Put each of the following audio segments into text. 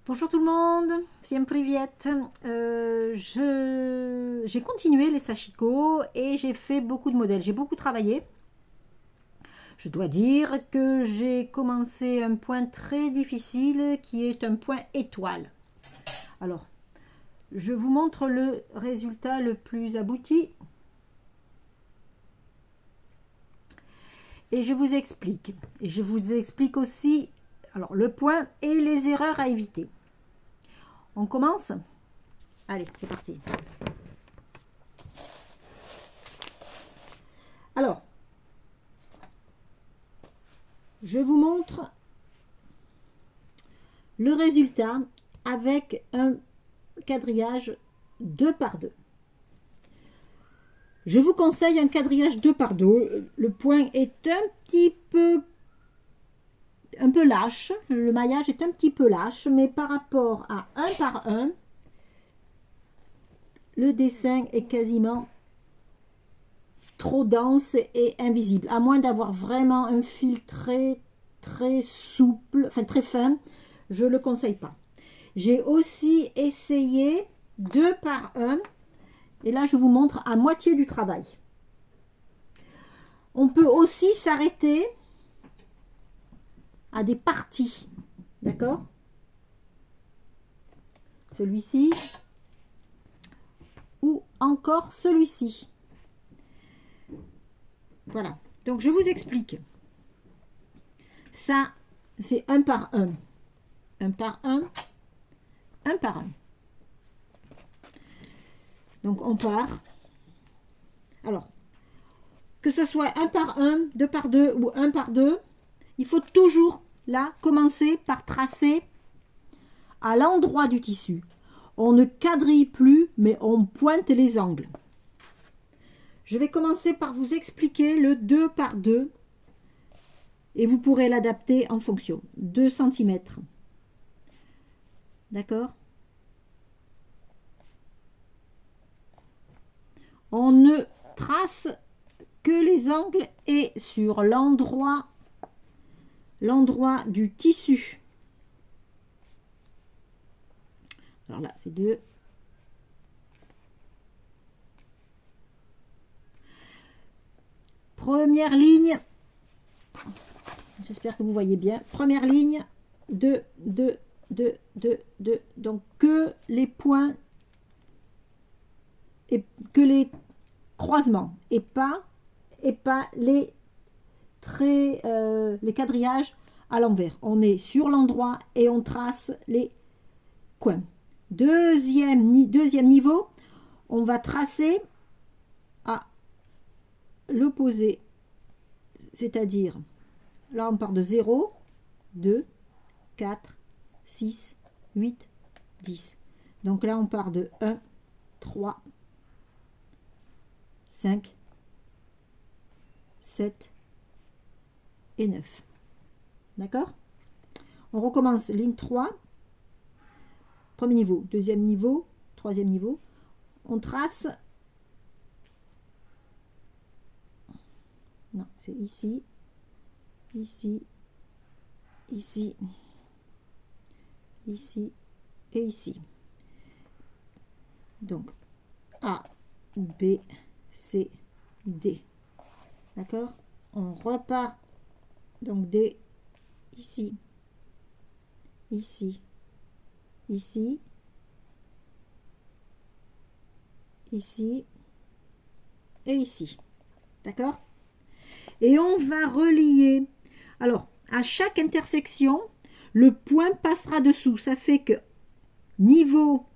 Bonjour tout le monde, всем привет. J'ai continué les sashiko et j'ai fait beaucoup de modèles. J'ai beaucoup travaillé. Je dois dire que j'ai commencé un point très difficile qui est un point étoile. Alors, je vous montre le résultat le plus abouti. Et je vous explique. Et je vous explique aussi alors, le point et les erreurs à éviter. On commence? Allez, c'est parti. Alors, je vous montre le résultat avec un quadrillage 2 par 2. Je vous conseille un quadrillage 2 par 2. Le point est un peu lâche. Le maillage est un petit peu lâche, mais par rapport à 1 par 1, le dessin est quasiment trop dense et invisible. À moins d'avoir vraiment un fil très souple, enfin très fin, je ne le conseille pas. J'ai aussi essayé 2 par 1. Et là, je vous montre à moitié du travail. On peut aussi s'arrêter à des parties. D'accord? Celui-ci. Ou encore celui-ci. Voilà. Donc, je vous explique. Ça, c'est 1 par 1. 1 par 1. 1 par 1. Donc, on part. Alors, que ce soit 1 par 1, 2 par 2 ou 1 par 2, il faut toujours, là, commencer par tracer à l'endroit du tissu. On ne quadrille plus, mais on pointe les angles. Je vais commencer par vous expliquer le 2 par 2 et vous pourrez l'adapter en fonction. 2 cm. D'accord? On ne trace que les angles et sur l'endroit du tissu. Alors là, c'est 2. Première ligne. J'espère que vous voyez bien. Première ligne. 2, 2, 2, 2, 2. Donc, que les points et que les croisements et pas les traits, les quadrillages à l'envers. On est sur l'endroit et on trace les coins. Deuxième niveau, on va tracer à l'opposé, c'est-à-dire là on part de 0, 2, 4, 6, 8, 10. Donc là on part de 1, 3, 5, 7 et 9. D'accord? On recommence ligne 3, premier niveau, deuxième niveau, troisième niveau. On trace, non, c'est ici, ici, ici, ici et ici. Donc, A, B, C, D. D'accord? On repart, donc D, ici, ici, ici, ici et ici. D'accord? Et on va relier. Alors, à chaque intersection, le point passera dessous. Ça fait que niveau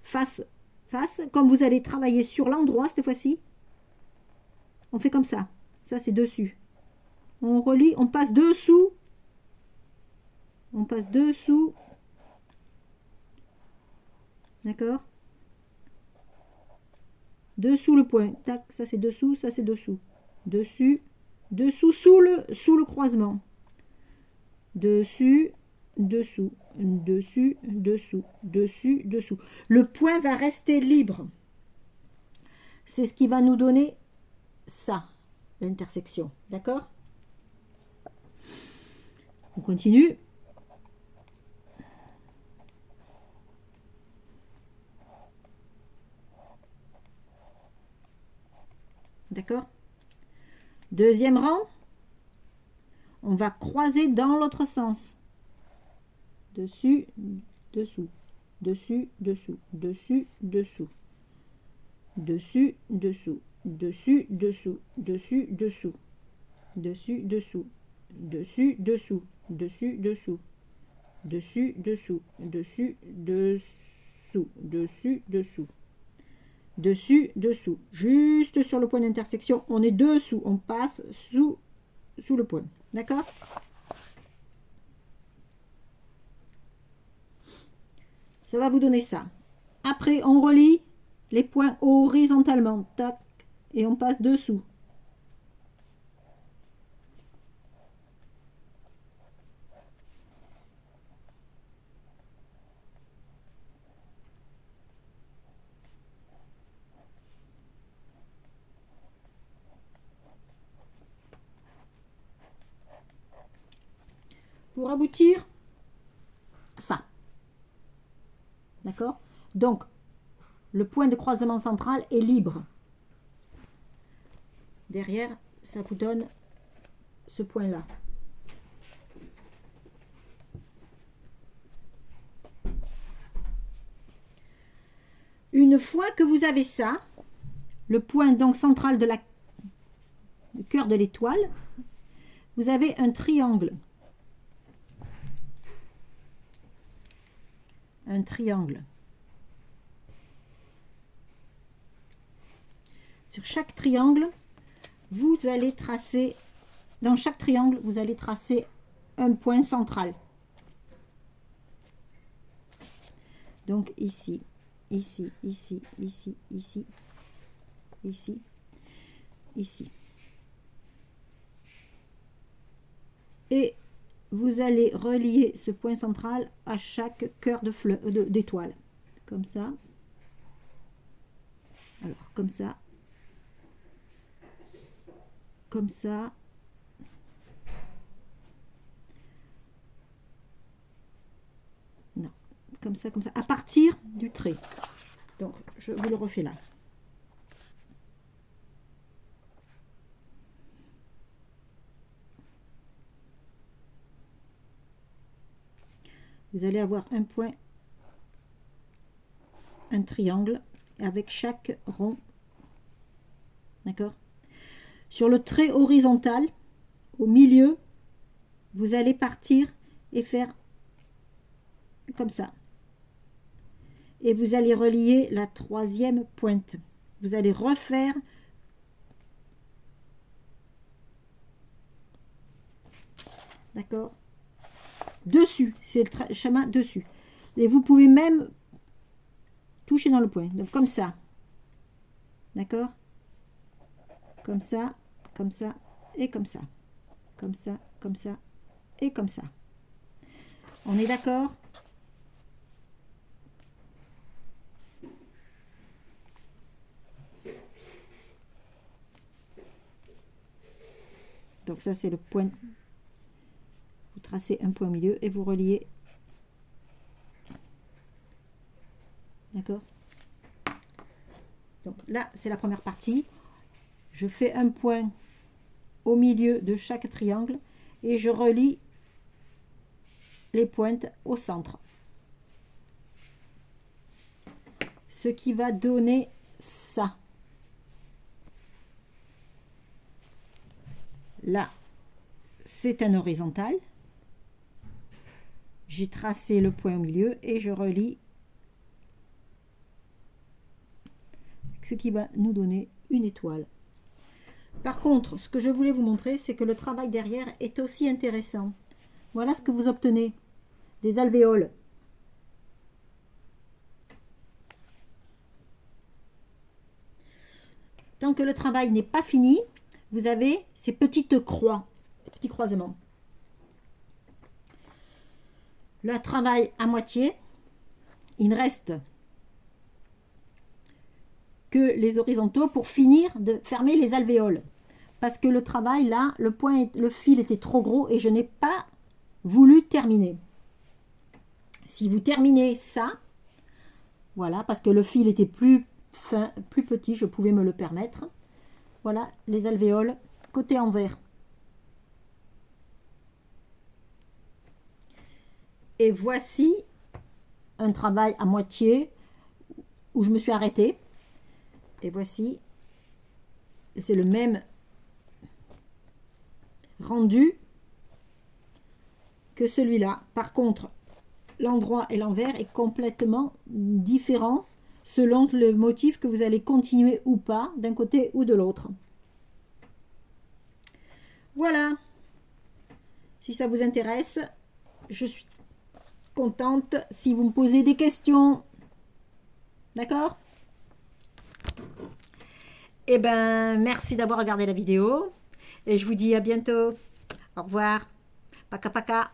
face, comme vous allez travailler sur l'endroit cette fois-ci, on fait comme ça. Ça, c'est dessus. On relie, on passe dessous. On passe dessous. D'accord? Dessous le point. Tac, ça c'est dessous, ça c'est dessous. Dessus, dessous, sous le croisement. Dessus, dessous, dessus, dessous, dessus, dessous. Le point va rester libre. C'est ce qui va nous donner ça, l'intersection. D'accord? On continue. D'accord? Deuxième rang, on va croiser dans l'autre sens. Dessus, dessous, dessus, dessous, dessus, dessous, dessus, dessous, dessus, dessous, dessus, dessous, dessus, dessous, dessus, dessous, dessus, dessous, dessus, dessous, dessus, dessous, dessus, dessous, dessus, dessous, juste sur le point d'intersection, on est dessous, on passe sous le point, d'accord? Ça va vous donner ça. Après, on relie les points horizontalement, tac, et on passe dessous. Pour aboutir à ça. D'accord? Donc, le point de croisement central est libre. Derrière, ça vous donne ce point-là. Une fois que vous avez ça, le point donc central de du cœur de l'étoile, vous avez un triangle. Un triangle. Sur chaque triangle, vous allez tracer, dans chaque triangle, vous allez tracer un point central. Donc ici, ici, ici, ici, ici, ici, ici. Et vous allez relier ce point central à chaque cœur d'étoile. Comme ça. Alors, comme ça. Comme ça. Non. Comme ça, comme ça. À partir du trait. Donc, je vous le refais là. Vous allez avoir un point, un triangle, avec chaque rond. D'accord? Sur le trait horizontal, au milieu, vous allez partir et faire comme ça. Et vous allez relier la troisième pointe. Vous allez refaire d'accord? Dessus, c'est le chemin dessus. Et vous pouvez même toucher dans le point. Donc comme ça. D'accord? Comme ça, et comme ça. Comme ça, et comme ça. On est d'accord? Donc ça, c'est le point. Vous tracez un point au milieu et vous reliez. D'accord? Donc là, c'est la première partie. Je fais un point au milieu de chaque triangle et je relie les pointes au centre. Ce qui va donner ça. Là, c'est un horizontal. J'ai tracé le point au milieu et je relie ce qui va nous donner une étoile. Par contre, ce que je voulais vous montrer, c'est que le travail derrière est aussi intéressant. Voilà ce que vous obtenez. Des alvéoles. Tant que le travail n'est pas fini, vous avez ces petites croix, ces petits croisements. Le travail à moitié, il ne reste que les horizontaux pour finir de fermer les alvéoles. Parce que le travail là, le fil était trop gros et je n'ai pas voulu terminer. Si vous terminez ça, voilà, parce que le fil était plus fin, plus petit, je pouvais me le permettre. Voilà les alvéoles côté envers. Et voici un travail à moitié où je me suis arrêtée. Et voici, c'est le même rendu que celui-là. Par contre, l'endroit et l'envers est complètement différent selon le motif que vous allez continuer ou pas d'un côté ou de l'autre. Voilà. Si ça vous intéresse, je suis contente si vous me posez des questions. D'accord? Eh ben, merci d'avoir regardé la vidéo et je vous dis à bientôt. Au revoir. Paka paka.